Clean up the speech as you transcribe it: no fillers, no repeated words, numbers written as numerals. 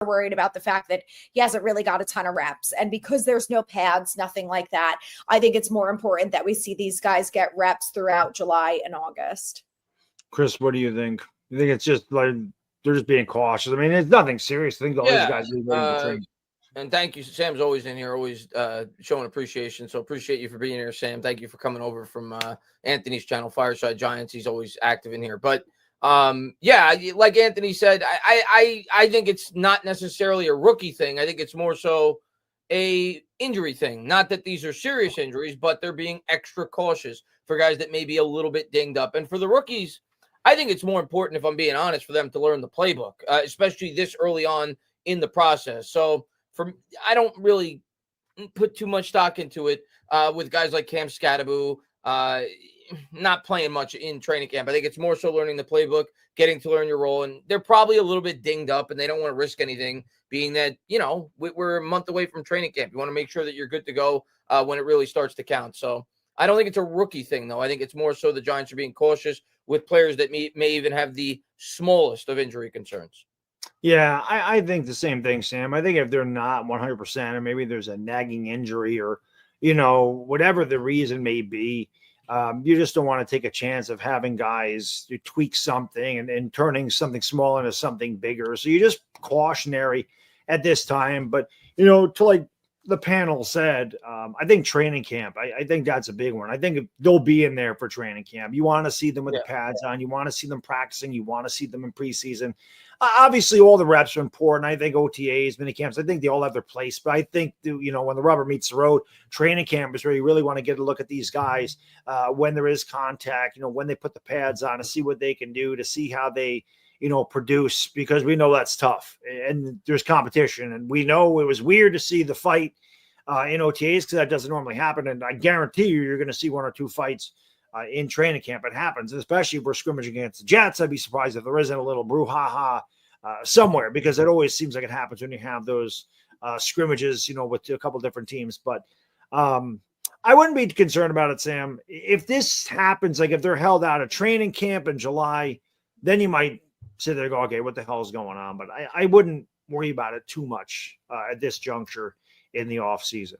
worried about the fact that he hasn't really got a ton of reps. And because there's no pads, nothing like that, I think it's more important that we see these guys get reps throughout July and August. Chris, what do you think? You think it's just like they're just being cautious? I mean, it's nothing serious. I think all these guys are ready to train. And thank you. Sam's always in here, always showing appreciation. So appreciate you for being here, Sam. Thank you for coming over from Anthony's channel, Fireside Giants. He's always active in here. But yeah, like Anthony said, I think it's not necessarily a rookie thing. I think it's more so a injury thing. Not that these are serious injuries, but they're being extra cautious for guys that may be a little bit dinged up. And for the rookies, I think it's more important, if I'm being honest, for them to learn the playbook, especially this early on in the process. So I don't really put too much stock into it with guys like Cam Scattaboo not playing much in training camp. I think it's more so learning the playbook, getting to learn your role, and they're probably a little bit dinged up, and they don't want to risk anything, being that, you know, we're a month away from training camp. You want to make sure that you're good to go when it really starts to count. So I don't think it's a rookie thing, though. I think it's more so the Giants are being cautious with players that may even have the smallest of injury concerns. Yeah, I think the same thing, Sam. I think if they're not 100%, or maybe there's a nagging injury, or, you know, whatever the reason may be, you just don't want to take a chance of having guys tweak something and turning something small into something bigger. So you're just cautionary at this time. But, you know, to like the panel said, I think training camp, I think that's a big one. I think they'll be in there for training camp. You want to see them with the pads on. You want to see them practicing. You want to see them in preseason. Obviously, all the reps are important. I think OTAs, mini camps, I think they all have their place. But I think, you know, when the rubber meets the road, training camp is where you really want to get a look at these guys when there is contact, you know, when they put the pads on, to see what they can do, to see how they, you know, produce, because we know that's tough and there's competition. And we know it was weird to see the fight in OTAs because that doesn't normally happen. And I guarantee you're going to see one or two fights in training camp. It happens, especially if we're scrimmaging against the Jets. I'd be surprised if there isn't a little brouhaha somewhere, because it always seems like it happens when you have those scrimmages, you know, with a couple different teams. But I wouldn't be concerned about it, Sam. If this happens, like if they're held out of training camp in July, then you might sit there and go, okay, what the hell is going on? But I wouldn't worry about it too much at this juncture in the off season.